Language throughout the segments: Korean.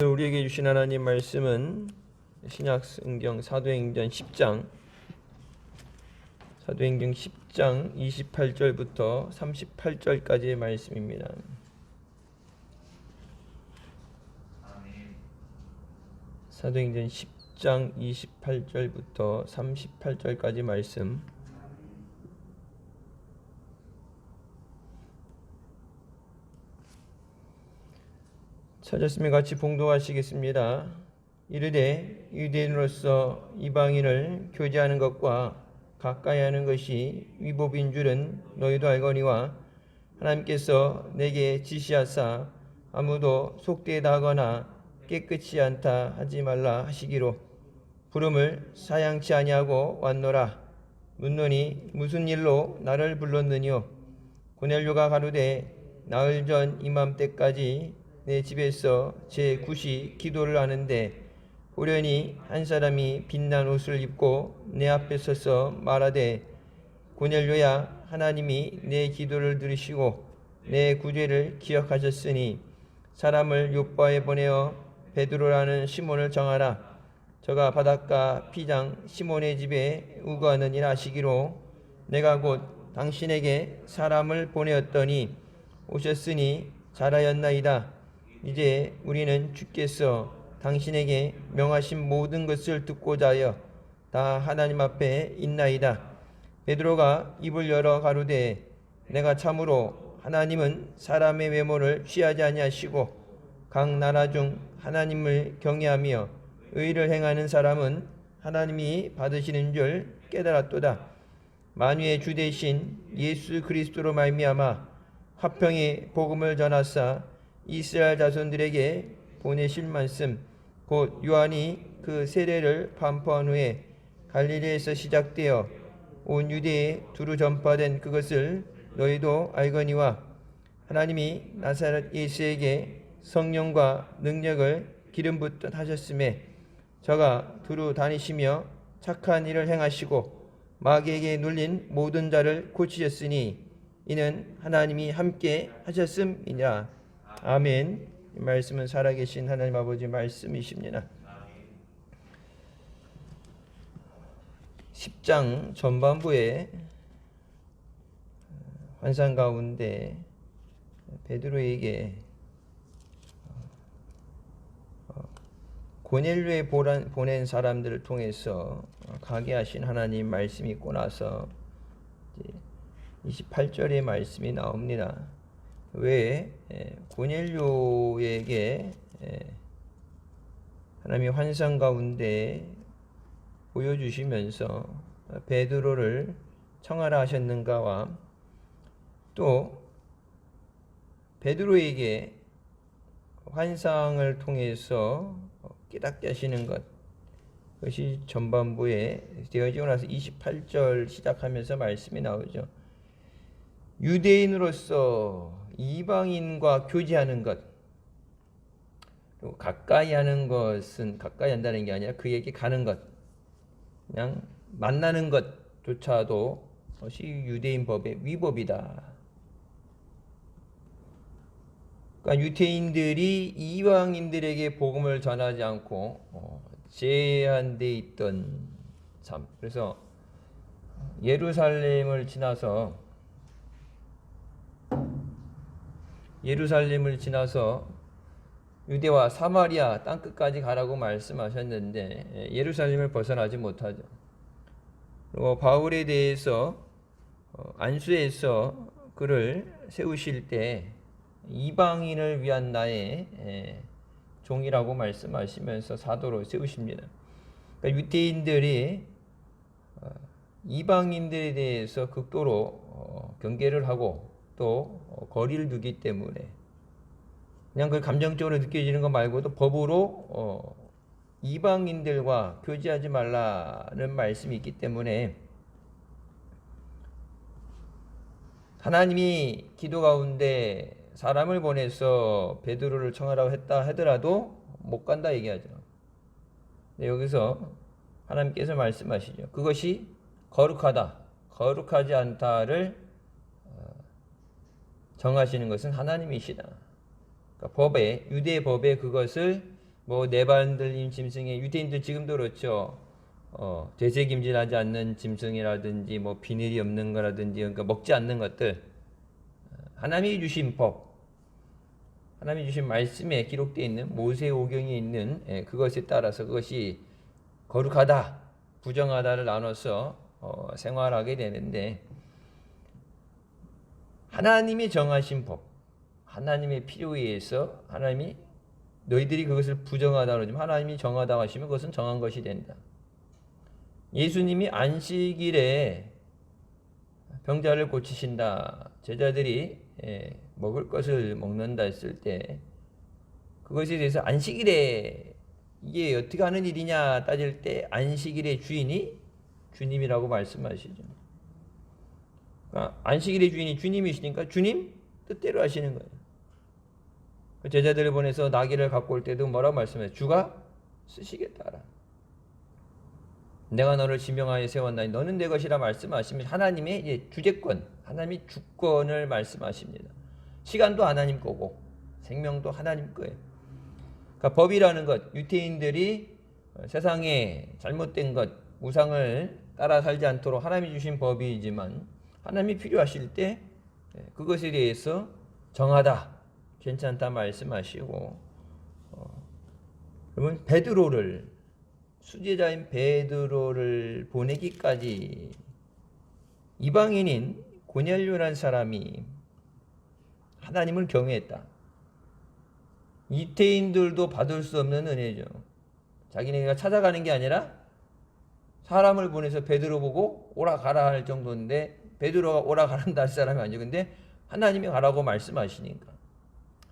우리에게 주신 하나님 말씀은 신약 성경 사도행전 10장 28절부터 38절까지의 말씀입니다. 사도행전 10장 28절부터 38절까지 말씀. 찾았으면 같이 봉독하시겠습니다. 이르되 유대인으로서 이방인을 교제하는 것과 가까이 하는 것이 위법인 줄은 너희도 알거니와 하나님께서 내게 지시하사 아무도 속되다 하거나 깨끗이 않다 하지 말라 하시기로 부름을 사양치 아니하고 왔노라. 묻노니 무슨 일로 나를 불렀느뇨? 고넬료가 가로되 나흘 전 이맘때까지 내 집에서 제9시 기도를 하는데 호련히 한 사람이 빛난 옷을 입고 내 앞에 서서 말하되 고넬료야, 하나님이 내 기도를 들으시고 내 구제를 기억하셨으니 사람을 요바에 보내어 베드로라는 시몬을 정하라. 저가 바닷가 피장 시몬의 집에 우거하느니라 하시기로 내가 곧 당신에게 사람을 보내었더니 오셨으니 잘하였나이다. 이제 우리는 주께서 당신에게 명하신 모든 것을 듣고자 하여 다 하나님 앞에 있나이다. 베드로가 입을 열어 가로되 내가 참으로 하나님은 사람의 외모를 취하지 아니하시고 각 나라 중 하나님을 경외하며 의를 행하는 사람은 하나님이 받으시는 줄 깨달았도다. 만유의 주 되신 예수 그리스도로 말미암아 화평의 복음을 전하사 이스라엘 자손들에게 보내실 말씀 곧 요한이 그 세례를 반포한 후에 갈릴리에서 시작되어 온 유대에 두루 전파된 그것을 너희도 알거니와 하나님이 나사렛 예수에게 성령과 능력을 기름 붓듯 하셨음에 저가 두루 다니시며 착한 일을 행하시고 마귀에게 눌린 모든 자를 고치셨으니 이는 하나님이 함께 하셨음이니라. 아멘. 이 말씀은 살아계신 하나님 아버지 말씀이십니다. 10장 전반부에 환상 가운데 베드로에게 고넬료에 보낸 사람들을 통해서 가게 하신 하나님 말씀이 있고 나서 28절의 말씀이 나옵니다. 왜 고넬료에게 하나님이 환상 가운데 보여주시면서 베드로를 청하라 하셨는가와 또 베드로에게 환상을 통해서 깨닫게 하시는 것, 그것이 전반부에 되어지고 나서 28절 시작하면서 말씀이 나오죠. 유대인으로서 이방인과 교제하는 것, 그리고 가까이 하는 것은 가까이 한다는 게 아니라 그에게 가는 것, 그냥 만나는 것조차도 그것이 유대인 법의 위법이다. 그러니까 유대인들이 이방인들에게 복음을 전하지 않고 제한되어 있던 삶. 그래서 예루살렘을 지나서 유대와 사마리아 땅끝까지 가라고 말씀하셨는데 예루살렘을 벗어나지 못하죠. 그리고 바울에 대해서 안수해서 그를 세우실 때 이방인을 위한 나의 종이라고 말씀하시면서 사도로 세우십니다. 그러니까 유대인들이 이방인들에 대해서 극도로 경계를 하고 또 거리를 두기 때문에 그냥 그 감정적으로 느껴지는 것 말고도 법으로 이방인들과 교제하지 말라는 말씀이 있기 때문에 하나님이 기도 가운데 사람을 보내서 베드로를 청하라고 했다 하더라도 못 간다 얘기하죠. 여기서 하나님께서 말씀하시죠. 그것이 거룩하다, 거룩하지 않다를 정하시는 것은 하나님이시다. 그러니까 법에, 유대 법에 그것을 뭐 네 발 들린 짐승에 유대인들 지금도 그렇죠. 되새김질하지 않는 짐승이라든지 뭐 비늘이 없는 거라든지 그러니까 먹지 않는 것들 하나님이 주신 법, 하나님이 주신 말씀에 기록되어 있는 모세오경에 있는 그것에 따라서 그것이 거룩하다, 부정하다를 나눠서 생활하게 되는데 하나님이 정하신 법, 하나님의 필요에 의해서 하나님이 너희들이 그것을 부정하다고 그러지만 하나님이 정하다고 하시면 그것은 정한 것이 된다. 예수님이 안식일에 병자를 고치신다. 제자들이 먹을 것을 먹는다 했을 때 그것에 대해서 안식일에 이게 어떻게 하는 일이냐 따질 때 안식일의 주인이 주님이라고 말씀하시죠. 그러니까 안식일의 주인이 주님이시니까 주님 뜻대로 하시는 거예요. 제자들을 보내서 나귀를 갖고 올 때도 뭐라고 말씀해요? 주가 쓰시겠다. 내가 너를 지명하여 세웠나니 너는 내 것이라 말씀하시면 하나님의 이제 주재권, 하나님의 주권을 말씀하십니다. 시간도 하나님 거고 생명도 하나님 거예요. 그러니까 법이라는 것, 유대인들이 세상에 잘못된 것, 우상을 따라 살지 않도록 하나님이 주신 법이지만 하나님이 필요하실 때 그것에 대해서 정하다, 괜찮다 말씀하시고 그러면 베드로를 수제자인 베드로를 보내기까지 이방인인 고넬료라는 사람이 하나님을 경외했다. 유대인들도 받을 수 없는 은혜죠. 자기네가 찾아가는 게 아니라 사람을 보내서 베드로 보고 오라 가라 할 정도인데 베드로가 오라 가란다 할 사람이 아니죠. 근데 하나님이 가라고 말씀하시니까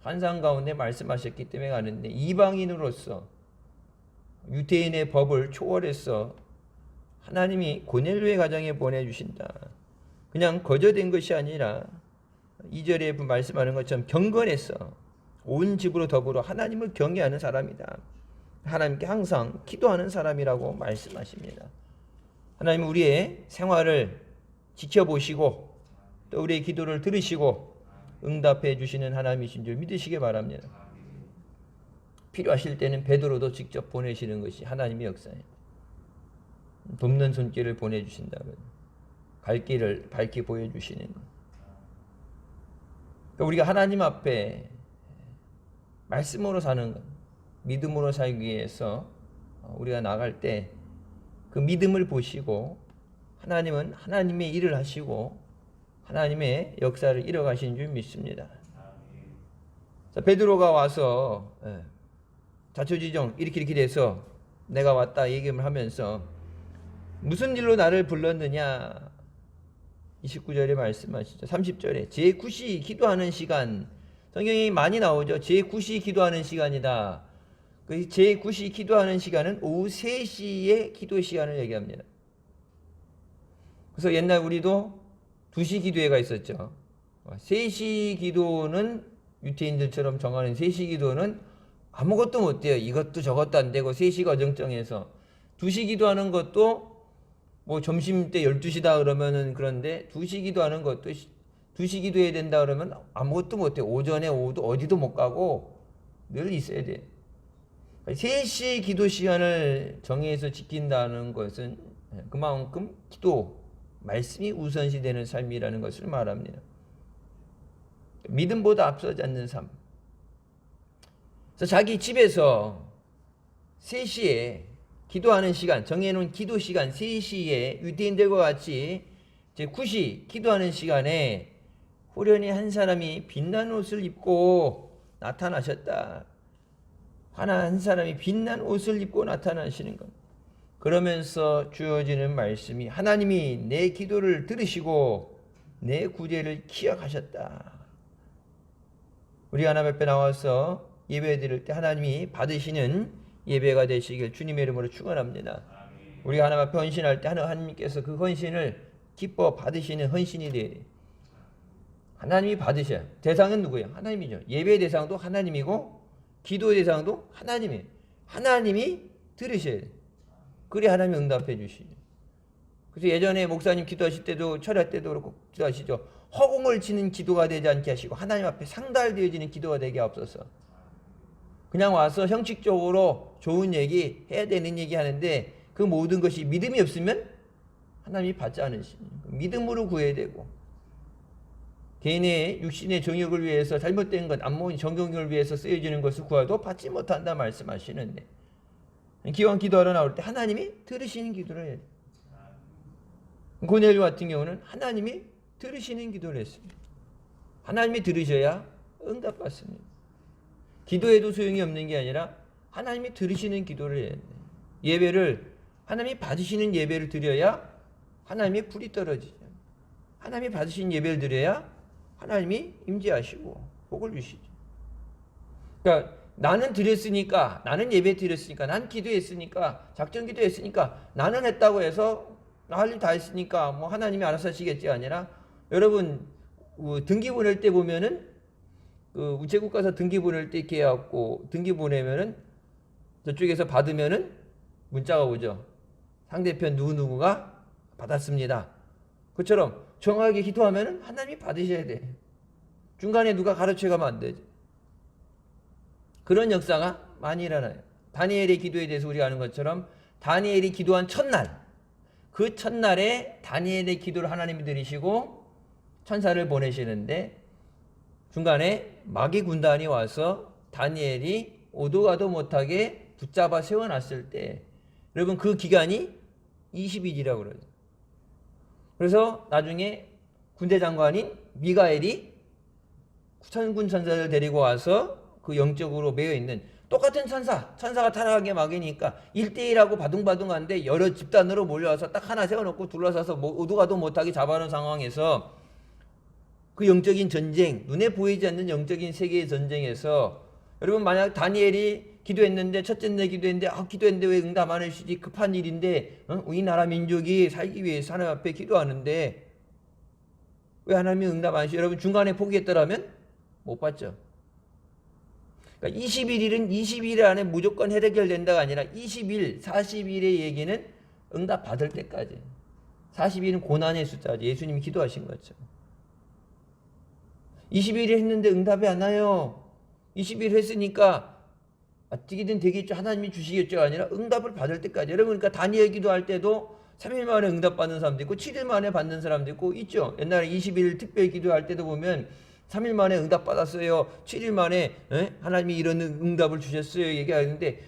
환상 가운데 말씀하셨기 때문에 가는데 이방인으로서 유대인의 법을 초월해서 하나님이 고넬료의 가정에 보내주신다. 그냥 거저된 것이 아니라 2절에 말씀하는 것처럼 경건해서 온 집으로 더불어 하나님을 경외하는 사람이다. 하나님께 항상 기도하는 사람이라고 말씀하십니다. 하나님은 우리의 생활을 지켜보시고 또 우리의 기도를 들으시고 응답해 주시는 하나님이신 줄 믿으시기 바랍니다. 필요하실 때는 베드로도 직접 보내시는 것이 하나님의 역사예요. 돕는 손길을 보내주신다면 갈 길을 밝히 보여주시는 것. 그러니까 우리가 하나님 앞에 말씀으로 사는 것, 믿음으로 살기 위해서 우리가 나갈 때 그 믿음을 보시고 하나님은 하나님의 일을 하시고 하나님의 역사를 이뤄가시는 줄 믿습니다. 자, 베드로가 와서 자초지종 이렇게 돼서 내가 왔다 얘기를 하면서 무슨 일로 나를 불렀느냐 29절에 말씀하시죠. 30절에 제9시 기도하는 시간, 성경이 많이 나오죠. 제9시 기도하는 시간이다. 그 제9시 기도하는 시간은 오후 3시의 기도 시간을 얘기합니다. 그래서 옛날 우리도 2시 기도회가 있었죠. 3시 기도는 유태인들처럼 정하는 3시 기도는 아무것도 못 돼요. 이것도 저것도 안 되고 3시가 어정쩡해서 2시 기도하는 것도 뭐 점심때 12시다 그러면은 그런데 2시 기도하는 것도 2시 기도해야 된다 그러면 아무것도 못 해요. 오전에 오후도 어디도 못 가고 늘 있어야 돼요. 3시 기도 시간을 정해서 지킨다는 것은 그만큼 기도, 말씀이 우선시 되는 삶이라는 것을 말합니다. 믿음보다 앞서지 않는 삶. 그래서 자기 집에서 3시에 기도하는 시간, 정해놓은 기도 시간 3시에 유대인들과 같이 이제 9시 기도하는 시간에 호련히 한 사람이 빛난 옷을 입고 나타나셨다. 한 사람이 빛난 옷을 입고 나타나시는 것. 그러면서 주어지는 말씀이 하나님이 내 기도를 들으시고 내 구제를 기억하셨다. 우리 하나님 앞에 나와서 예배 드릴 때 하나님이 받으시는 예배가 되시길 주님의 이름으로 축원합니다. 우리가 하나님 앞에 헌신할 때 하나님께서 그 헌신을 기뻐 받으시는 헌신이 되어야 돼요. 하나님이 받으셔야. 대상은 누구예요? 하나님이죠. 예배 대상도 하나님이고 기도 대상도 하나님이에요. 하나님이 들으셔야 돼요. 그래 하나님이 응답해 주시죠. 그래서 예전에 목사님 기도하실 때도 철야 때도 그렇고 기도하시죠. 허공을 치는 기도가 되지 않게 하시고 하나님 앞에 상달되어지는 기도가 되게 하옵소서. 그냥 와서 형식적으로 좋은 얘기, 해야 되는 얘기 하는데 그 모든 것이 믿음이 없으면 하나님이 받지 않으시니 믿음으로 구해야 되고, 개인의 육신의 정욕을 위해서 잘못된 것, 안모인 정욕을 위해서 쓰여지는 것을 구하도 받지 못한다 말씀하시는데, 기왕 기도하러 나올 때 하나님이 들으시는 기도를 해야 돼요. 고넬료 같은 경우는 하나님이 들으시는 기도를 했습니다. 하나님이 들으셔야 응답받습니다. 기도해도 소용이 없는 게 아니라 하나님이 들으시는 기도를 해야 돼요. 예배를 하나님이 받으시는 예배를 드려야 하나님의 불이 떨어지죠. 하나님이 받으신 예배를 드려야 하나님이 임재하시고 복을 주시죠. 그러니까 나는 드렸으니까, 나는 예배 드렸으니까, 난 기도했으니까, 작전 기도했으니까, 나는 했다고 해서 나 할 일 다 했으니까 뭐 하나님이 알아서 하시겠지 아니라, 여러분 등기 보낼 때 보면은 우체국 가서 등기 보낼 때 이렇게 해갖고 등기 보내면은 저쪽에서 받으면은 문자가 오죠. 상대편 누구누구가 받았습니다. 그처럼 정확하게 기도하면은 하나님이 받으셔야 돼. 중간에 누가 가르쳐가면 안 되지. 그런 역사가 많이 일어나요. 다니엘의 기도에 대해서 우리가 아는 것처럼 다니엘이 기도한 첫날, 그 첫날에 다니엘의 기도를 하나님이 들으시고 천사를 보내시는데, 중간에 마귀 군단이 와서 다니엘이 오도 가도 못하게 붙잡아 세워놨을 때, 여러분 그 기간이 20일이라고 그러죠. 그래서 나중에 군대 장관인 미가엘이 천군 천사를 데리고 와서 그 영적으로 매여 있는 똑같은 천사가 타락하게 막이니까 1대1하고 바둥바둥한데 여러 집단으로 몰려와서 딱 하나 세워놓고 둘러싸서 오도 가도 못하게 잡아놓은 상황에서 그 영적인 전쟁, 눈에 보이지 않는 영적인 세계의 전쟁에서, 여러분 만약 다니엘이 기도했는데, 첫째 날 기도했는데, 기도했는데 왜 응답 안 해주시지? 급한 일인데, 우리나라 민족이 살기 위해서 하나님 앞에 기도하는데 왜 하나님이 응답 안 해주시지? 여러분 중간에 포기했더라면 못 받죠. 그러니까 21일은 20일 안에 무조건 해결된다가 아니라 20일, 40일의 얘기는 응답 받을 때까지. 40일은 고난의 숫자죠. 예수님이 기도하신 거죠. 20일 했는데 응답이 안 와요. 20일 했으니까 어떻게든 되겠죠. 하나님이 주시겠죠. 아니라 응답을 받을 때까지. 여러분 그러니까 다니엘 기도할 때도 3일 만에 응답 받는 사람도 있고 7일 만에 받는 사람도 있고 있죠. 옛날에 20일 특별 기도할 때도 보면 3일 만에 응답 받았어요. 7일 만에 하나님이 이런 응답을 주셨어요. 얘기하는데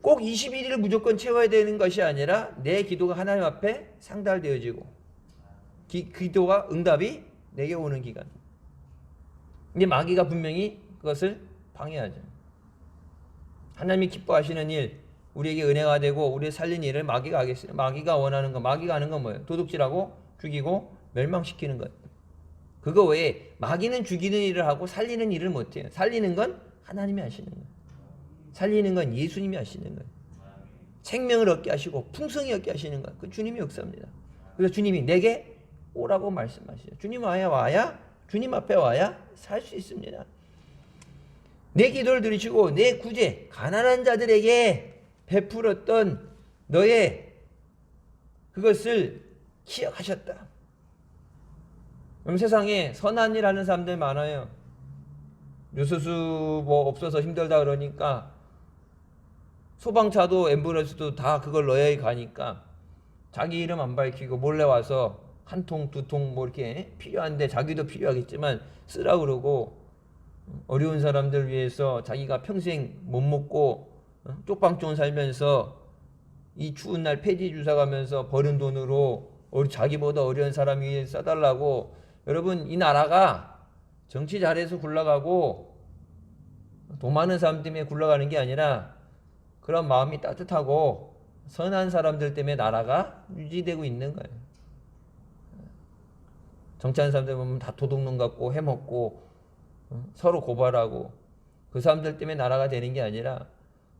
꼭 21일을 무조건 채워야 되는 것이 아니라 내 기도가 하나님 앞에 상달되어지고 기도가 응답이 내게 오는 기간. 근데 마귀가 분명히 그것을 방해하죠. 하나님이 기뻐하시는 일, 우리에게 은혜가 되고 우리 살린 일을 마귀가 하겠어요. 마귀가 원하는 거, 마귀가 하는 건 뭐예요? 도둑질하고 죽이고 멸망시키는 것. 그거 외에 마귀는 죽이는 일을 하고 살리는 일을 못해요. 살리는 건 하나님이 하시는 거예요. 살리는 건 예수님이 하시는 거예요. 생명을 얻게 하시고 풍성히 얻게 하시는 건 그 주님이 역사입니다. 그래서 주님이 내게 오라고 말씀하시죠. 주님 와야 주님 앞에 와야 살 수 있습니다. 내 기도를 들으시고 내 구제 가난한 자들에게 베풀었던 너의 그것을 기억하셨다. 그럼 세상에 선한 일 하는 사람들 많아요. 요소수 뭐 없어서 힘들다 그러니까 소방차도 앰뷸런스도 다 그걸 넣어야 가니까 자기 이름 안 밝히고 몰래 와서 한 통, 두 통 뭐 이렇게 필요한데 자기도 필요하겠지만 쓰라 그러고, 어려운 사람들 위해서 자기가 평생 못 먹고 쪽방촌 살면서 이 추운 날 폐지 주사 가면서 버는 돈으로 자기보다 어려운 사람 위해 써달라고. 여러분 이 나라가 정치 잘해서 굴러가고 돈 많은 사람 때문에 굴러가는 게 아니라 그런 마음이 따뜻하고 선한 사람들 때문에 나라가 유지되고 있는 거예요. 정치하는 사람들 보면 다 도둑놈 같고 해먹고 서로 고발하고, 그 사람들 때문에 나라가 되는 게 아니라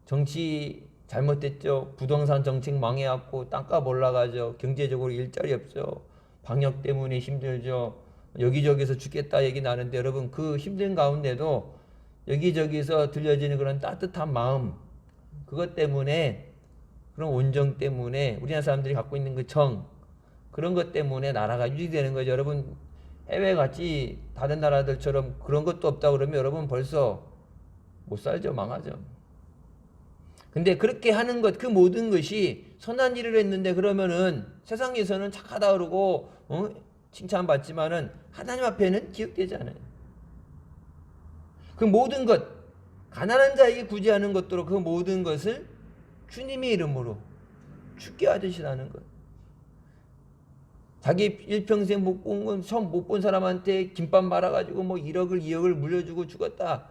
정치 잘못됐죠. 부동산 정책 망해갖고 땅값 올라가죠. 경제적으로 일자리 없죠. 방역 때문에 힘들죠. 여기저기서 죽겠다 얘기 나는데 여러분 그 힘든 가운데도 여기저기서 들려지는 그런 따뜻한 마음, 그것 때문에, 그런 온정 때문에 우리나라 사람들이 갖고 있는 그 정, 그런 것 때문에 나라가 유지되는 거죠. 여러분 해외 같이 다른 나라들처럼 그런 것도 없다 그러면 여러분 벌써 못 살죠. 망하죠. 근데 그렇게 하는 것, 그 모든 것이 선한 일을 했는데 그러면은 세상에서는 착하다 그러고 칭찬받지만은 하나님 앞에는 기억되지 않아요. 그 모든 것, 가난한 자에게 굳이 하는 것도로 그 모든 것을 주님의 이름으로 죽게 하듯이 하는 것. 자기 일평생 못 본 건 처음 못 본 사람한테 김밥 말아가지고 뭐 1억을 2억을 물려주고 죽었다.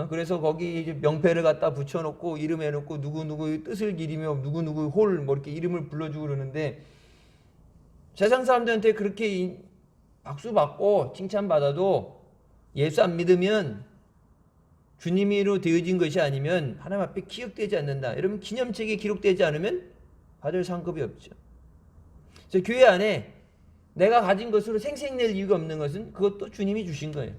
그래서 거기 이제 명패를 갖다 붙여놓고 이름 해놓고 누구누구 뜻을 기리며 누구누구 홀 뭐 이렇게 이름을 불러주고 그러는데 세상 사람들한테 그렇게 박수 받고 칭찬 받아도 예수 안 믿으면 주님으로 되어진 것이 아니면 하나님 앞에 기억되지 않는다. 여러분 기념책에 기록되지 않으면 받을 상급이 없죠. 그래서 교회 안에 내가 가진 것으로 생색낼 이유가 없는 것은 그것도 주님이 주신 거예요.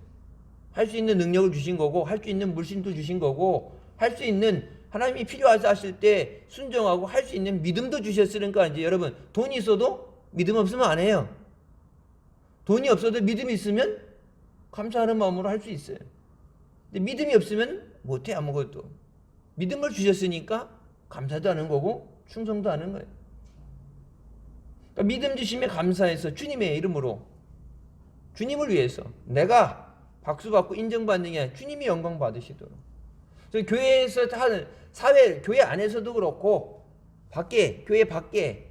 할 수 있는 능력을 주신 거고 할 수 있는 물신도 주신 거고 할 수 있는 하나님이 필요하다 하실 때 순종하고 할 수 있는 믿음도 주셨으니까 이제 여러분 돈이 있어도 믿음 없으면 안 해요. 돈이 없어도 믿음이 있으면 감사하는 마음으로 할 수 있어요. 근데 믿음이 없으면 못해 아무것도. 믿음을 주셨으니까 감사도 하는 거고 충성도 하는 거예요. 그러니까 믿음 주심에 감사해서 주님의 이름으로 주님을 위해서 내가 박수 받고 인정받는 게 아니라 주님이 영광 받으시도록. 그래서 교회에서 하는 사회, 교회 안에서도 그렇고 밖에, 교회 밖에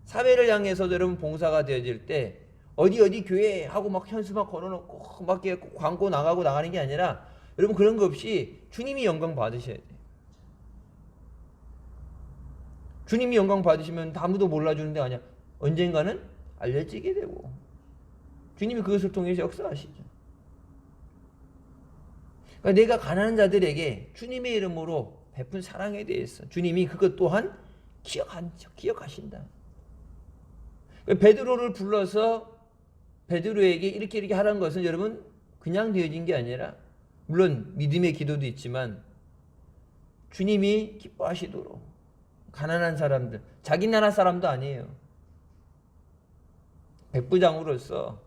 사회를 향해서도 여러분 봉사가 되어질 때 어디 교회 하고 막 현수막 걸어놓고 막 광고 나가고 나가는 게 아니라 여러분 그런 거 없이 주님이 영광 받으셔야 돼요. 주님이 영광 받으시면 아무도 몰라주는 데 아니야. 언젠가는 알려지게 되고 주님이 그것을 통해서 역사하시죠. 그러니까 내가 가난한 자들에게 주님의 이름으로 베푼 사랑에 대해서 주님이 그것 또한 기억하신다. 베드로를 불러서 베드로에게 이렇게 하라는 것은 여러분 그냥 되어진 게 아니라 물론 믿음의 기도도 있지만 주님이 기뻐하시도록 가난한 사람들, 자기 나라 사람도 아니에요. 백부장으로서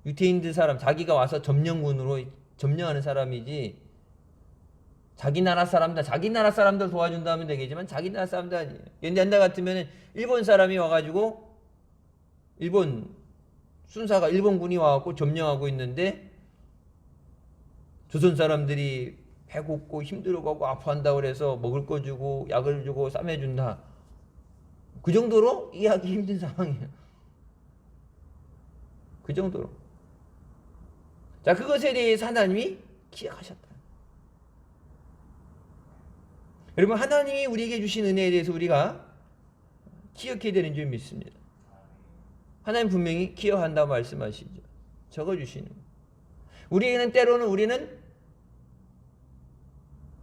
유대인들 사람, 자기가 와서 점령군으로 점령하는 사람이지 자기 나라 사람들 도와준다 하면 되겠지만 자기 나라 사람도 아니에요. 옛날 같으면 일본 사람이 와가지고 일본 순사가 일본군이 와갖고 점령하고 있는데 조선 사람들이 배고프고 힘들어가고 아파한다고 그래서 먹을 거 주고 약을 주고 쌈해준다. 그 정도로 이해하기 힘든 상황이에요. 그 정도로. 자, 그것에 대해서 하나님이 기억하셨다. 여러분 하나님이 우리에게 주신 은혜에 대해서 우리가 기억해야 되는 줄 믿습니다. 하나님 분명히 기억한다고 말씀하시죠. 적어주시는. 우리에게는 때로는 우리는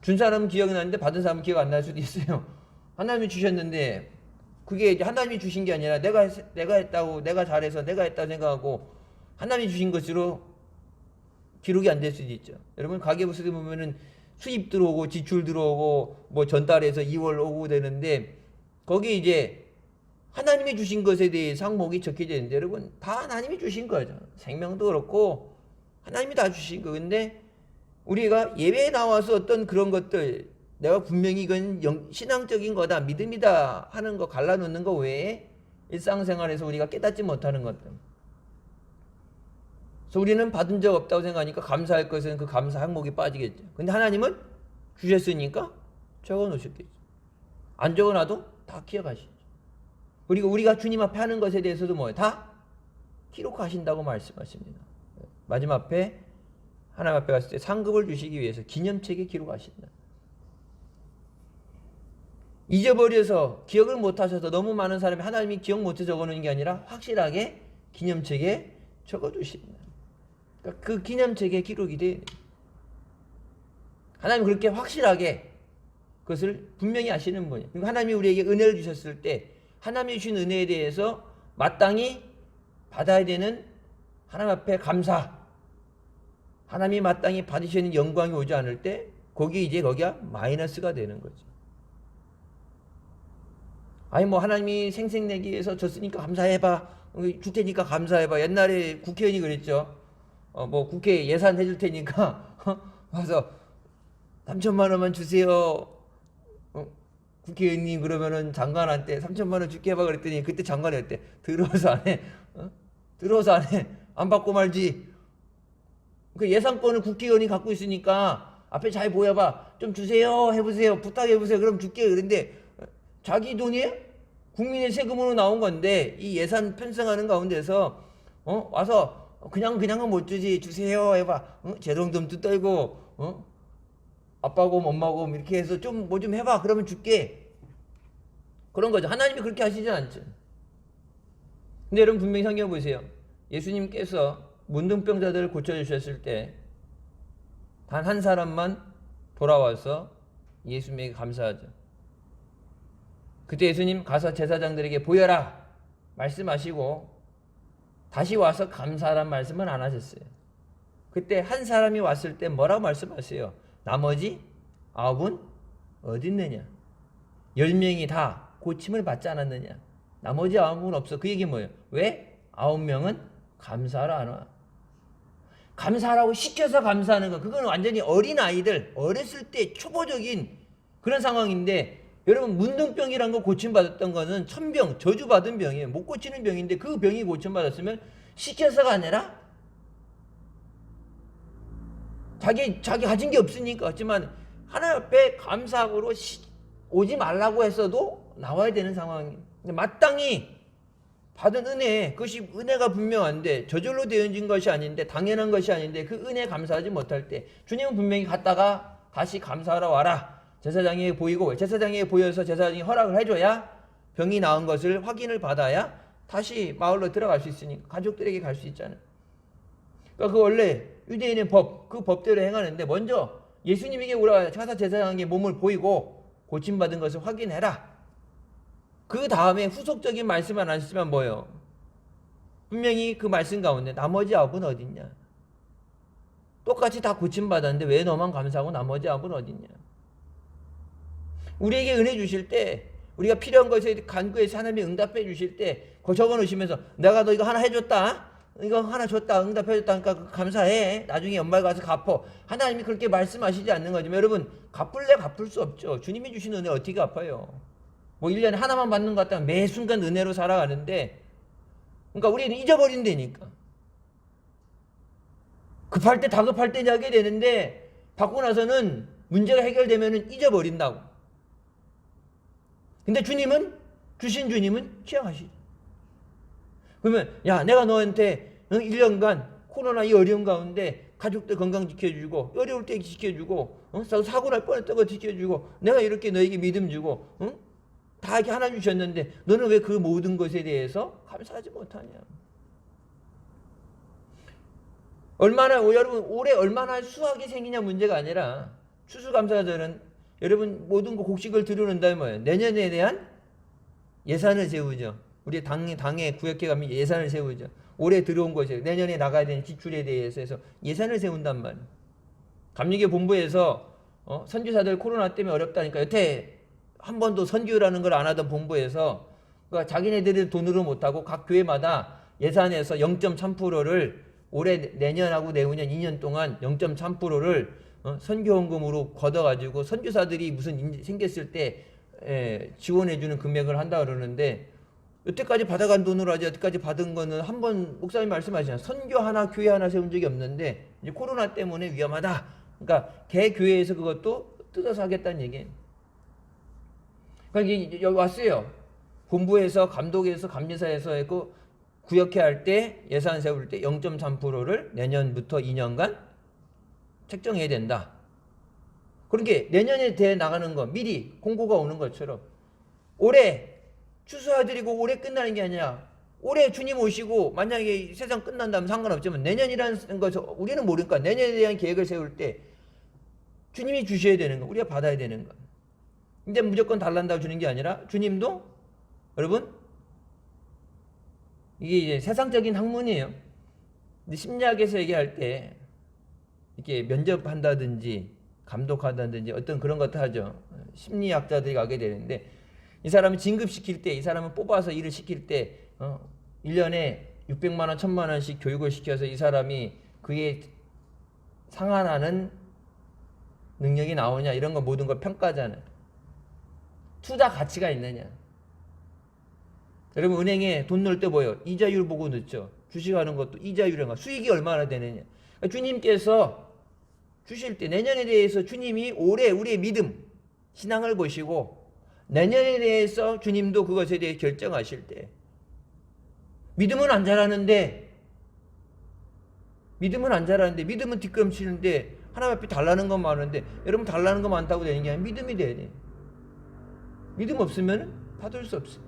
준 사람은 기억이 나는데 받은 사람은 기억 안 날 수도 있어요. 하나님이 주셨는데 그게 이제 하나님이 주신 게 아니라 내가 했다고 내가 잘해서 내가 했다고 생각하고 하나님이 주신 것으로 기록이 안 될 수도 있죠. 여러분 가계부서에 보면은 수입 들어오고 지출 들어오고 뭐 전달해서 2월 오고 되는데 거기 이제 하나님이 주신 것에 대해 항목이 적혀져 있는데 여러분 다 하나님이 주신 거죠. 생명도 그렇고 하나님이 다 주신 거. 근데 우리가 예배에 나와서 어떤 그런 것들 내가 분명히 이건 신앙적인 거다 믿음이다 하는 거 갈라놓는 거 외에 일상생활에서 우리가 깨닫지 못하는 것들. 그래서 우리는 받은 적 없다고 생각하니까 감사할 것은 그 감사 항목이 빠지겠죠. 근데 하나님은 주셨으니까 적어놓으셨겠죠. 안 적어놔도 다 기억하시죠. 그리고 우리가 주님 앞에 하는 것에 대해서도 뭐예요? 다 기록하신다고 말씀하십니다. 마지막 앞에 하나님 앞에 갔을 때 상급을 주시기 위해서 기념책에 기록하신다. 잊어버려서 기억을 못하셔서 너무 많은 사람이 하나님이 기억 못해 적어놓은 게 아니라 확실하게 기념책에 적어두신다. 그러니까 그 기념책에 기록이 돼. 하나님 그렇게 확실하게 그것을 분명히 아시는 분이에요. 그러니까 하나님이 우리에게 은혜를 주셨을 때 하나님이 주신 은혜에 대해서 마땅히 받아야 되는 하나님 앞에 감사, 하나님이 마땅히 받으시는 영광이 오지 않을 때 거기가 마이너스가 되는 거죠. 아니 뭐 하나님이 생색내기 위해서 줬으니까 감사해봐, 줄 테니까 감사해봐. 옛날에 국회의원이 그랬죠. 뭐 국회 예산 해줄 테니까 와서 3천만 원만 주세요. 국회의원님 그러면은 장관한테 3천만 원 줄게 해봐 그랬더니 그때 장관이 어때? 들어서 안 해. 들어서 안 해. 안 받고 말지. 그 예산권을 국회의원이 갖고 있으니까 앞에 잘 보여봐. 좀 주세요. 해보세요. 부탁해보세요. 그럼 줄게. 그런데 자기 돈이 국민의 세금으로 나온 건데 이 예산 편성하는 가운데서 와서 그냥은 못 주지. 주세요. 해봐. 재롱덤도 떨고 아빠고 엄마고 이렇게 해서 좀 뭐 좀 해봐. 그러면 줄게. 그런 거죠. 하나님이 그렇게 하시지 않죠. 근데 여러분 분명히 성경 보세요. 예수님께서 문둥병자들을 고쳐주셨을 때 단 한 사람만 돌아와서 예수님에게 감사하죠. 그때 예수님 가서 제사장들에게 보여라 말씀하시고 다시 와서 감사하란 말씀은 안 하셨어요. 그때 한 사람이 왔을 때 뭐라고 말씀하세요? 나머지 9은 어디 있느냐? 10명이 다 고침을 받지 않았느냐? 나머지 9은 없어. 그 얘기 뭐예요? 왜? 9명은 감사하러 안 와. 감사하라고 시켜서 감사하는 거, 그건 완전히 어린 아이들, 어렸을 때 초보적인 그런 상황인데, 여러분 문둥병이란 거 고침받았던 거는 천병, 저주받은 병이에요. 못 고치는 병인데 그 병이 고침받았으면 시켜서가 아니라 자기 가진 게 없으니까. 하지만 하나님 앞에 감사함으로 오지 말라고 했어도 나와야 되는 상황이에요. 마땅히 받은 은혜, 그것이 은혜가 분명한데 저절로 되어진 것이 아닌데 당연한 것이 아닌데 그 은혜에 감사하지 못할 때 주님은 분명히 갔다가 다시 감사하러 와라. 제사장에게 보이고, 제사장에게 보여서 제사장이 허락을 해줘야 병이 나은 것을 확인을 받아야 다시 마을로 들어갈 수 있으니까 가족들에게 갈 수 있잖아요. 그러니까 그 원래 유대인의 법, 그 법대로 행하는데 먼저 예수님에게 오라 가서 제사장에게 몸을 보이고 고침받은 것을 확인해라. 그 다음에 후속적인 말씀은 안 하시지만 뭐예요? 분명히 그 말씀 가운데 나머지 9은 어딨냐? 똑같이 다 고침받았는데 왜 너만 감사하고 나머지 9은 어딨냐? 우리에게 은혜 주실 때, 우리가 필요한 것에 간구해서 하나님이 응답해 주실 때 적어 놓으시면서 내가 너 이거 하나 해줬다, 이거 하나 줬다, 응답해 줬다니까 감사해, 나중에 연말 가서 갚어. 하나님이 그렇게 말씀하시지 않는 거지만 여러분, 갚을래 갚을 수 없죠. 주님이 주신 은혜 어떻게 갚아요? 뭐 1년에 하나만 받는 것 같다면 매 순간 은혜로 살아가는데, 그러니까 우리는 잊어버린다니까. 급할 때 다급할 때 하게 되는데 받고 나서는 문제가 해결되면은 잊어버린다고. 근데 주님은, 주신 주님은 취하하시죠. 그러면 야, 내가 너한테 1년간 코로나 이 어려운 가운데 가족들 건강 지켜주고, 어려울 때 지켜주고, 사고 날 뻔했던 거 지켜주고, 내가 이렇게 너에게 믿음 주고, 다 이렇게 하나 주셨는데 너는 왜 그 모든 것에 대해서 감사하지 못하냐? 여러분 올해 얼마나 수확이 생기냐 문제가 아니라, 추수감사절은 여러분 모든 거 곡식을 들여놓은 다음에 뭐예요? 내년에 대한 예산을 세우죠. 우리 당에 구역회 가면 예산을 세우죠. 올해 들어온 것에 내년에 나가야 되는 지출에 대해서 해서 예산을 세운단 말이에요. 감리교 본부에서 선교사들 코로나 때문에 어렵다니까 여태 한 번도 선교라는 걸 안 하던 본부에서, 그러니까 자기네들이 돈으로 못하고 각 교회마다 예산에서 0.3%를 올해 내년하고 내후년 2년 동안 0.3%를 선교원금으로 걷어가지고 선교사들이 무슨 생겼을 때 지원해주는 금액을 한다 그러는데, 여태까지 받아간 돈으로 하지 여태까지 받은 거는 한 번 목사님 말씀하시잖아요. 선교 하나 교회 하나 세운 적이 없는데 이제 코로나 때문에 위험하다. 그러니까 개 교회에서 그것도 뜯어서 하겠다는 얘기예요. 그러니까 여기 왔어요. 본부에서 감독에서 감리사에서 했고 구역회 할 때 예산 세울 때 0.3%를 내년부터 2년간 책정해야 된다. 그러니까 내년에 대해 나가는 거 미리 공고가 오는 것처럼 올해 추수해드리고 올해 끝나는 게 아니라 올해 주님 오시고 만약에 세상 끝난다면 상관없지만 내년이라는 거 우리는 모르니까 내년에 대한 계획을 세울 때 주님이 주셔야 되는 거, 우리가 받아야 되는 거. 근데 무조건 달란다고 주는 게 아니라 주님도 여러분 이게 이제 세상적인 학문이에요. 근데 심리학에서 얘기할 때 이렇게 면접한다든지 감독한다든지 어떤 그런 것도 하죠. 심리학자들이 가게 되는데 이 사람을 진급시킬 때, 이 사람을 뽑아서 일을 시킬 때 1년에 600만 원, 1000만 원씩 교육을 시켜서 이 사람이 그에 상한하는 능력이 나오냐 이런 거 모든 걸 평가하잖아요. 투자 가치가 있느냐. 여러분 은행에 돈 넣을 때 뭐예요? 이자율 보고 넣죠. 주식하는 것도 이자율인가 수익이 얼마나 되느냐. 그러니까 주님께서 주실 때 내년에 대해서 주님이 올해 우리의 믿음 신앙을 보시고 내년에 대해서 주님도 그것에 대해 결정하실 때 믿음은 안 자라는데 믿음은 뒷걸음치는데 하나님 앞에 달라는 건 많은데 여러분 달라는 거 많다고 되는 게 아니라 믿음이 돼야 돼. 믿음 없으면 받을 수 없어.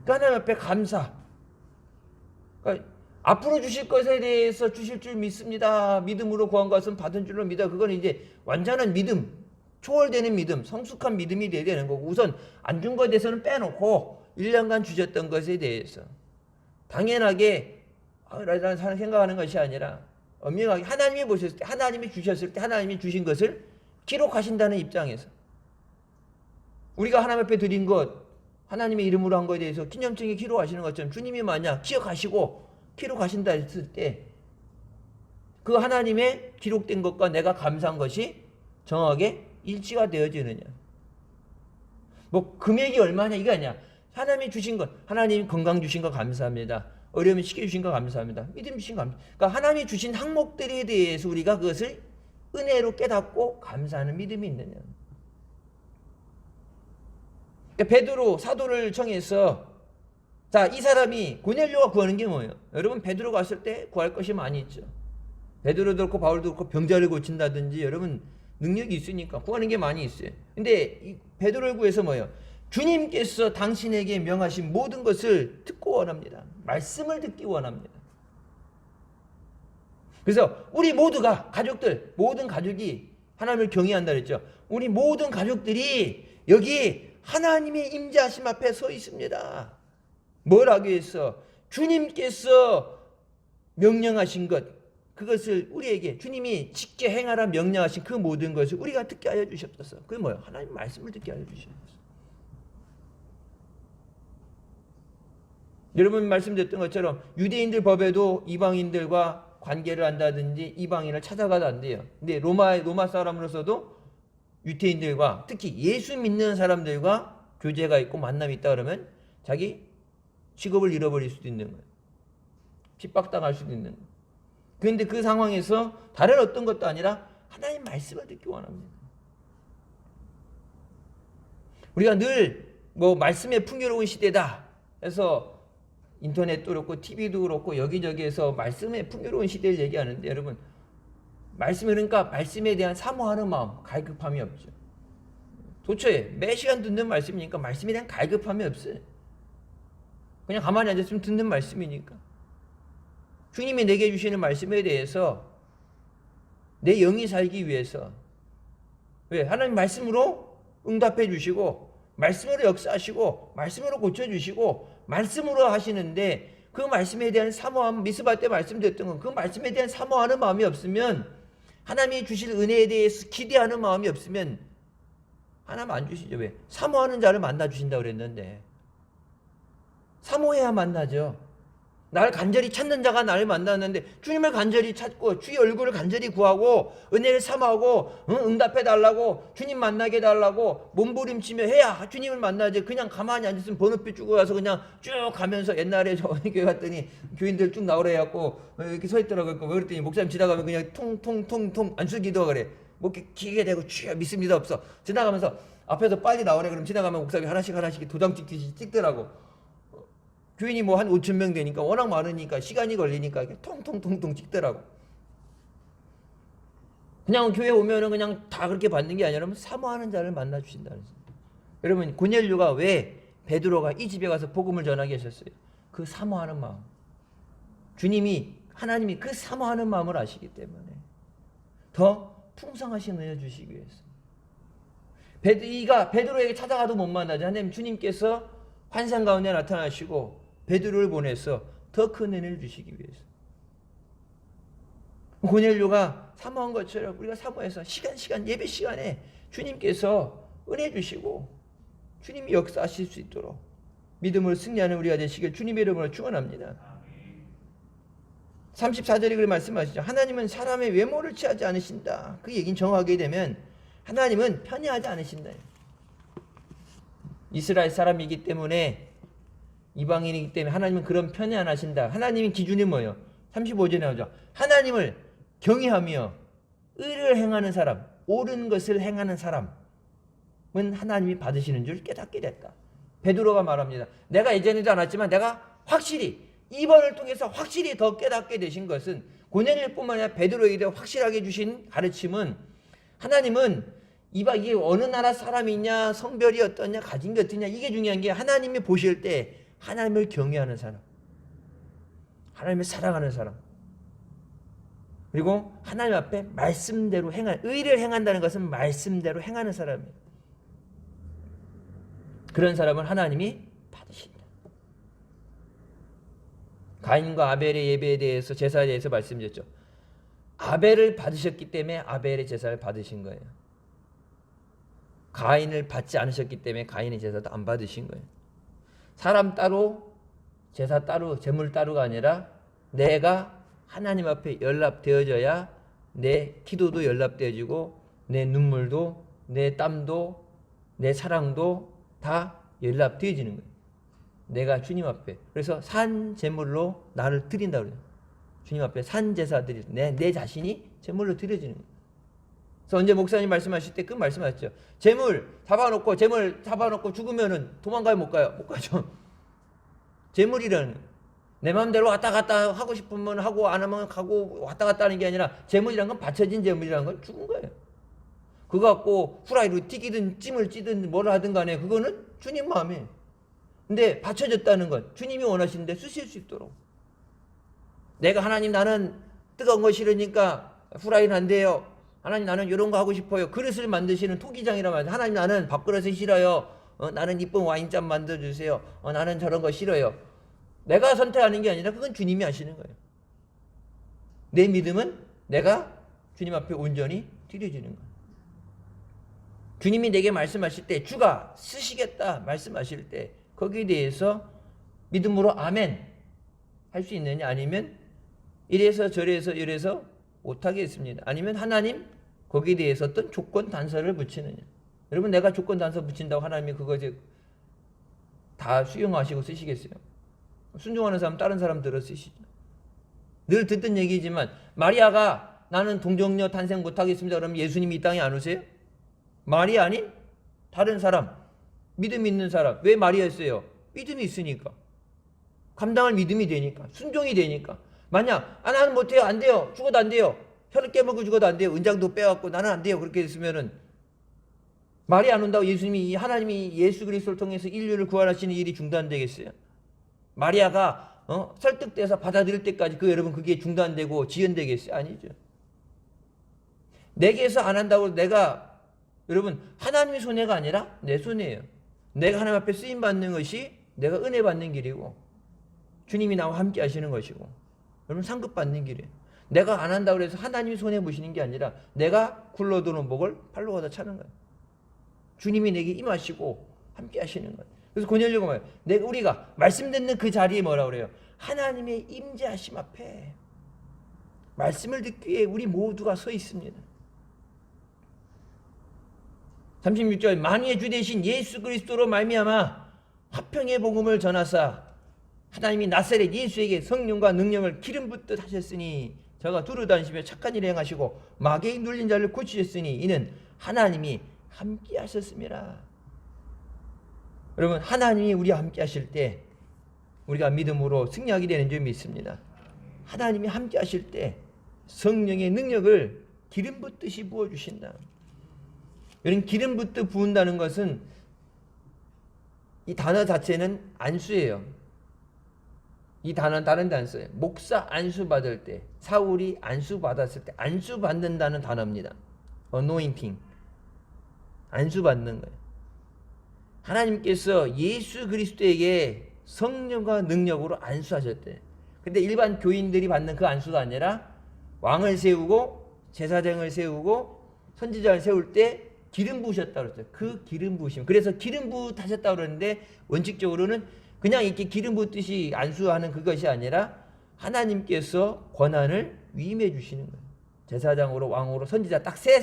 그러니까 하나님 앞에 감사. 그러니까 앞으로 주실 것에 대해서 주실 줄 믿습니다. 믿음으로 구한 것은 받은 줄로 믿어. 그건 이제 완전한 믿음, 초월되는 믿음, 성숙한 믿음이 돼야 되는 거고 우선 안 준 것에 대해서는 빼놓고 1년간 주셨던 것에 대해서 당연하게 라는 생각하는 것이 아니라 엄밀하게 하나님이 보셨을 때 하나님이 주셨을 때 하나님이 주신 것을 기록하신다는 입장에서 우리가 하나님 앞에 드린 것 하나님의 이름으로 한 것에 대해서 기념증에 기록하시는 것처럼 주님이 만약 기억하시고 기록하신다 했을 때 그 하나님의 기록된 것과 내가 감사한 것이 정확하게 일치가 되어지느냐. 뭐 금액이 얼마냐 이거 아니야. 하나님이 주신 것, 하나님 건강 주신 거 감사합니다. 어려움을 시켜주신 거 감사합니다. 믿음 주신 거 감사합니다. 그러니까 하나님이 주신 항목들에 대해서 우리가 그것을 은혜로 깨닫고 감사하는 믿음이 있느냐. 그러니까 베드로 사도를 청해서 자, 이 사람이 고넬료가 구하는 게 뭐예요? 여러분 베드로 갔을 때 구할 것이 많이 있죠. 베드로도 그렇고 바울도 그렇고 병자를 고친다든지 여러분 능력이 있으니까 구하는 게 많이 있어요. 근데 이 베드로를 구해서 뭐예요? 주님께서 당신에게 명하신 모든 것을 듣고 원합니다. 말씀을 듣기 원합니다. 그래서 우리 모두가 가족들 모든 가족이 하나님을 경외한다 그랬죠. 우리 모든 가족들이 여기 하나님의 임재하심 앞에 서 있습니다. 뭘 하기 위해서? 주님께서 명령하신 것 그것을 우리에게 주님이 직접 행하라 명령하신 그 모든 것을 우리가 듣게 하여 주셨어서 그게 뭐예요? 하나님 말씀을 듣게 하여 주셨어요. 여러분 말씀드렸던 것처럼 유대인들 법에도 이방인들과 관계를 한다든지 이방인을 찾아가도 안 돼요. 근데 로마 사람으로서도 유대인들과 특히 예수 믿는 사람들과 교제가 있고 만남이 있다 그러면 자기 직업을 잃어버릴 수도 있는 거예요. 핍박당할 수도 있는 거예요. 그런데 그 상황에서 다른 어떤 것도 아니라 하나님 말씀을 듣기 원합니다. 우리가 늘 뭐 말씀의 풍요로운 시대다 해서 인터넷도 그렇고 TV도 그렇고 여기저기에서 말씀의 풍요로운 시대를 얘기하는데 여러분 말씀이 그러니까 말씀에 대한 사모하는 마음 갈급함이 없죠. 도처에 매 시간 듣는 말씀이니까 말씀에 대한 갈급함이 없어요. 그냥 가만히 앉았으면 듣는 말씀이니까 주님이 내게 주시는 말씀에 대해서 내 영이 살기 위해서 왜? 하나님 말씀으로 응답해 주시고 말씀으로 역사하시고 말씀으로 고쳐주시고 말씀으로 하시는데 그 말씀에 대한 사모함 미스바 때 말씀드렸던 건 그 말씀에 대한 사모하는 마음이 없으면 하나님이 주실 은혜에 대해서 기대하는 마음이 없으면 하나님 안 주시죠. 왜? 사모하는 자를 만나 주신다고 그랬는데 사모해야 만나죠. 나를 간절히 찾는 자가 나를 만났는데 주님을 간절히 찾고 주의 얼굴을 간절히 구하고 은혜를 삼하고 응답해 달라고 주님 만나게 해달라고 몸부림치며 해야 주님을 만나지. 그냥 가만히 앉았으면 번호표 주고 가서 그냥 쭉 가면서 옛날에 저 교회 갔더니 교인들 쭉 나오라 해갖고 이렇게 서 있더라고요. 왜 그랬더니 목사님 지나가면 그냥 통통통통 안수기도 그래. 뭐 이렇게 기게 되고 쭉 믿습니다 없어. 지나가면서 앞에서 빨리 나오래 그러면 지나가면 목사님이 하나씩 도장 찍듯이 찍더라고. 교인이 뭐 한 5천 명 되니까 워낙 많으니까 시간이 걸리니까 이렇게 통통통통 찍더라고. 그냥 교회 오면은 그냥 다 그렇게 받는 게 아니라 사모하는 자를 만나 주신다는 거예요. 여러분 고넬료가 왜 베드로가 이 집에 가서 복음을 전하게 하셨어요? 그 사모하는 마음. 하나님이 그 사모하는 마음을 아시기 때문에 더 풍성하신 은혜 주시기 위해서. 베드로에게 찾아가도 못 만나죠. 하나님 주님께서 환상 가운데 나타나시고 베드로를 보내서 더 큰 은혜를 주시기 위해서. 고넬료가 사모한 것처럼 우리가 사모해서 시간 예배 시간에 주님께서 은혜 주시고 주님이 역사하실 수 있도록 믿음으로 승리하는 우리가 되시길 주님의 이름으로 축원합니다. 34절에 그렇게 말씀하시죠. 하나님은 사람의 외모를 취하지 않으신다. 그 얘기는 정하게 되면 하나님은 편애하지 않으신다. 이스라엘 사람이기 때문에, 이방인이기 때문에 하나님은 그런 편애 안 하신다. 하나님의 기준이 뭐예요? 35절에 나오죠. 하나님을 경외하며 의를 행하는 사람, 옳은 것을 행하는 사람은 하나님이 받으시는 줄 깨닫게 됐다. 베드로가 말합니다. 내가 예전에도 안 왔지만 내가 확실히 이번을 통해서 확실히 더 깨닫게 되신 것은, 고넬료뿐만 아니라 베드로에게 확실하게 주신 가르침은, 하나님은 이게 어느 나라 사람이냐, 성별이 어떠냐, 가진 게 어떠냐, 이게 중요한 게, 하나님이 보실 때 하나님을 경외하는 사람, 하나님을 사랑하는 사람, 그리고 하나님 앞에 말씀대로 의를 행한다는 것은 말씀대로 행하는 사람이에요. 그런 사람은 하나님이 받으신다. 가인과 아벨의 예배에 대해서, 제사에 대해서 말씀드렸죠. 아벨을 받으셨기 때문에 아벨의 제사를 받으신 거예요. 가인을 받지 않으셨기 때문에 가인의 제사도 안 받으신 거예요. 사람 따로, 제사 따로, 제물 따로가 아니라 내가 하나님 앞에 연락되어져야 내 기도도 연락되어지고, 내 눈물도, 내 땀도, 내 사랑도 다 연락되어지는 거예요. 내가 주님 앞에. 그래서 산 제물로 나를 드린다 그래요. 주님 앞에 산 제사 드릴 내 자신이 제물로 드려지는 거예요. 그래서 언제 목사님 말씀하실 때 그 말씀하셨죠. 제물 잡아놓고 죽으면은 도망가요, 못 가요? 못 가죠. 제물이라는, 내 마음대로 왔다 갔다 하고 싶으면 하고 안 하면 가고 왔다 갔다 하는 게 아니라, 제물이란 건 바쳐진 제물이라는 건 죽은 거예요. 그거 갖고 후라이로 튀기든 찜을 찌든 뭘 하든 간에 그거는 주님 마음에. 근데 바쳐졌다는 건 주님이 원하시는데 쓰실 수 있도록. 내가 하나님 나는 뜨거운 거 싫으니까 후라이는 안 돼요. 하나님 나는 이런 거 하고 싶어요. 그릇을 만드시는 토기장이란 말이에요. 하나님 나는 밥그릇이 싫어요. 나는 이쁜 와인잔 만들어주세요. 나는 저런 거 싫어요. 내가 선택하는 게 아니라 그건 주님이 하시는 거예요. 내 믿음은 내가 주님 앞에 온전히 드려지는 거예요. 주님이 내게 말씀하실 때, 주가 쓰시겠다 말씀하실 때 거기에 대해서 믿음으로 아멘 할 수 있느냐, 아니면 이래서 저래서 이래서 못하겠습니다, 아니면 하나님 거기에 대해서 어떤 조건 단서를 붙이느냐. 여러분, 내가 조건 단서 붙인다고 하나님이 그거 이제 다 수용하시고 쓰시겠어요? 순종하는 사람 다른 사람 들어 쓰시죠. 늘 듣던 얘기지만, 마리아가 나는 동정녀 탄생 못하겠습니다 그러면 예수님이 이 땅에 안 오세요? 마리아 아닌 다른 사람, 믿음 있는 사람. 왜 마리아였어요? 믿음이 있으니까, 감당할 믿음이 되니까, 순종이 되니까. 만약 나는 못해요, 안 돼요, 죽어도 안 돼요, 혀를 깨물고 죽어도 안 돼요, 은장도 빼갖고 나는 안 돼요, 그렇게 했으면은 마리아 안 온다고 하나님이 예수 그리스도를 통해서 인류를 구원하시는 일이 중단되겠어요? 마리아가 설득돼서 받아들일 때까지 그게 중단되고 지연되겠어요? 아니죠. 내게서 안 한다고 여러분, 하나님의 손해가 아니라 내 손해예요. 내가 하나님 앞에 쓰임 받는 것이 내가 은혜 받는 길이고, 주님이 나와 함께 하시는 것이고, 여러분 상급 받는 길이에요. 내가 안 한다고 해서 하나님이 손해 보시는 게 아니라 내가 굴러도는 복을 팔로 걷어 차는 거예요. 주님이 내게 임하시고 함께 하시는 거예요. 그래서 고넬료가 말해요. 우리가 말씀 듣는 그 자리에 뭐라고 그래요? 하나님의 임재하심 앞에 말씀을 듣기 위해 우리 모두가 서 있습니다. 36절, 만유의 주 되신 예수 그리스도로 말미암아 화평의 복음을 전하사 하나님이 나사렛 예수에게 성령과 능력을 기름 붓듯 하셨으니 저가 두루 다니시며 착한 일을 행하시고 마귀에 눌린 자를 고치셨으니 이는 하나님이 함께 하셨습니다. 여러분, 하나님이 우리와 함께 하실 때 우리가 믿음으로 승리하게 되는 줄 믿습니다. 하나님이 함께 하실 때 성령의 능력을 기름 붓듯이 부어주신다. 여러분, 기름 붓듯 부은다는 것은, 이 단어 자체는 안수예요. 이 단어는 다른 단어예요. 목사 안수 받을 때, 사울이 안수 받았을 때 안수 받는다는 단어입니다. anointing, 안수 받는 거예요. 하나님께서 예수 그리스도에게 성령과 능력으로 안수하셨대. 근데 일반 교인들이 받는 그 안수가 아니라, 왕을 세우고 제사장을 세우고 선지자를 세울 때 기름 부으셨다고 그랬어요. 그 기름 부으심. 그래서 기름 부으셨다고 그러는데, 원칙적으로는 그냥 이렇게 기름 붓듯이 안수하는 그것이 아니라 하나님께서 권한을 위임해 주시는 거예요. 제사장으로, 왕으로, 선지자 딱 세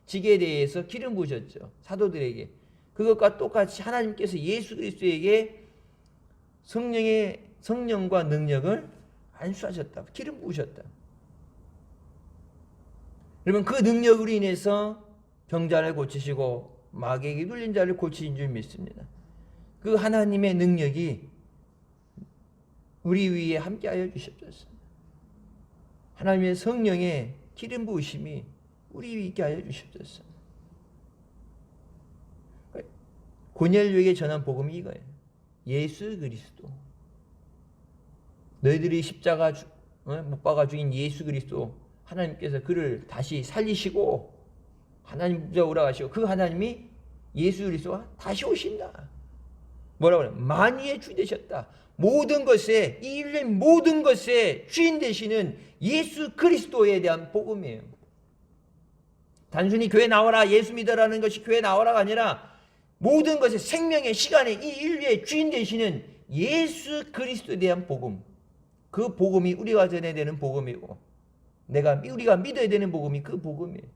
직에 대해서 기름 부으셨죠. 사도들에게. 그것과 똑같이 하나님께서 예수 그리스도에게 성령과 능력을 안수하셨다. 기름 부으셨다. 그러면 그 능력으로 인해서 병자를 고치시고 마귀에게 눌린 자를 고치신 줄 믿습니다. 그 하나님의 능력이 우리 위에 함께하여 주셨습니다. 하나님의 성령의 기름 부으심이 우리 위에 있게 하여 주셨습니다. 고넬료에게 전한 복음이 이거예요. 예수 그리스도. 너희들이 십자가 못 박아 죽인 예수 그리스도, 하나님께서 그를 다시 살리시고 하나님 부자오라 하시고 그 하나님이 예수 그리스도가 다시 오신다. 뭐라고 그래요? 만유의 주 되셨다. 모든 것에, 이 인류의 모든 것에 주인 되시는 예수 그리스도에 대한 복음이에요. 단순히 교회 나와라, 예수 믿어라는 것이 교회 나와라가 아니라 모든 것의 생명의 시간에 이 인류의 주인 되시는 예수 그리스도에 대한 복음. 그 복음이 우리가 전해야 되는 복음이고 우리가 믿어야 되는 복음이 그 복음이에요.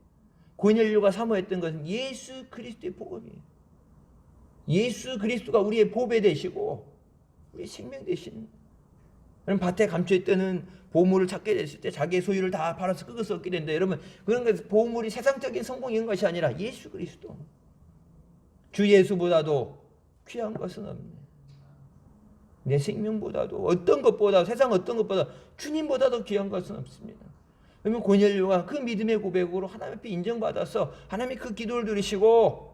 고넬료가 사모했던 것은 예수 그리스도의 복음이에요. 예수 그리스도가 우리의 보배 되시고 우리의 생명 되시는. 그럼 밭에 감춰있던 보물을 찾게 됐을 때 자기의 소유를 다 팔아서 그것을 얻게 된다. 여러분, 그런 것은 보물이 세상적인 성공인 것이 아니라 예수 그리스도. 주 예수보다도 귀한 것은 없네. 내 생명보다도 어떤 것보다, 세상 어떤 것보다 주님보다도 귀한 것은 없습니다. 그러면 고넬료가 그 믿음의 고백으로 하나님 앞에 인정받아서 하나님이 그 기도를 들으시고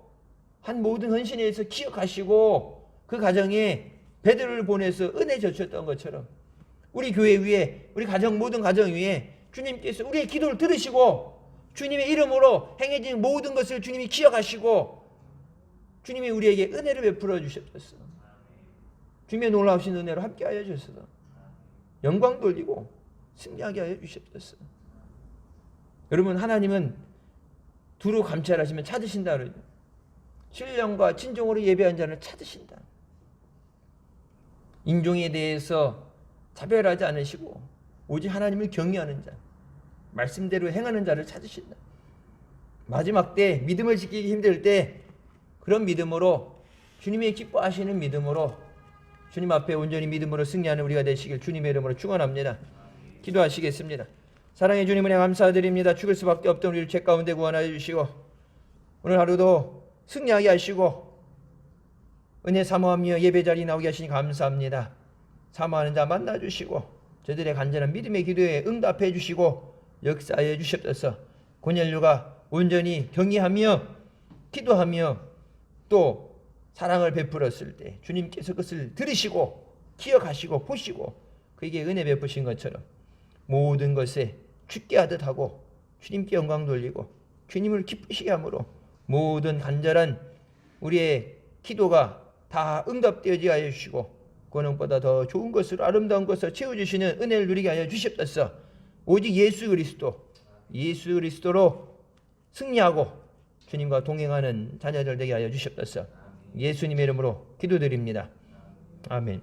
한 모든 헌신에 의해서 기억하시고 그 가정에 베드로를 보내서 은혜 젖혔던 것처럼 우리 교회 위에, 우리 가정, 모든 가정 위에 주님께서 우리의 기도를 들으시고 주님의 이름으로 행해진 모든 것을 주님이 기억하시고 주님이 우리에게 은혜를 베풀어 주셨어. 주님의 놀라우신 은혜로 함께하여 주셔서 영광 돌리고 승리하게 하여 주셨어. 여러분, 하나님은 두루 감찰하시면 찾으신다 그러죠. 신령과 진정으로 예배한 자를 찾으신다. 인종에 대해서 차별하지 않으시고 오직 하나님을 경외하는 자, 말씀대로 행하는 자를 찾으신다. 마지막 때 믿음을 지키기 힘들 때 그런 믿음으로, 주님의 기뻐하시는 믿음으로 주님 앞에 온전히 믿음으로 승리하는 우리가 되시길 주님의 이름으로 축원합니다. 기도하시겠습니다. 사랑의 주님, 은혜 감사드립니다. 죽을 수밖에 없던 우리를 죄 가운데 구원하여 주시고 오늘 하루도 승리하게 하시고 은혜 사모하며 예배 자리에 나오게 하시니 감사합니다. 사모하는 자 만나주시고 저들의 간절한 믿음의 기도에 응답해 주시고 역사하여 주셨어서 고넬료가 온전히 경외하며 기도하며 또 사랑을 베풀었을 때 주님께서 그것을 들으시고 기억하시고 보시고 그에게 은혜 베푸신 것처럼 모든 것에 죽게 하듯 하고 주님께 영광 돌리고 주님을 기쁘시게 함으로 모든 간절한 우리의 기도가 다 응답되어지게 하여 주시고 권능보다 더 좋은 것으로, 아름다운 것으로 채워주시는 은혜를 누리게 하여 주시옵소서. 오직 예수 그리스도로 승리하고 주님과 동행하는 자녀들 되게 하여 주시옵소서. 예수님의 이름으로 기도드립니다. 아멘.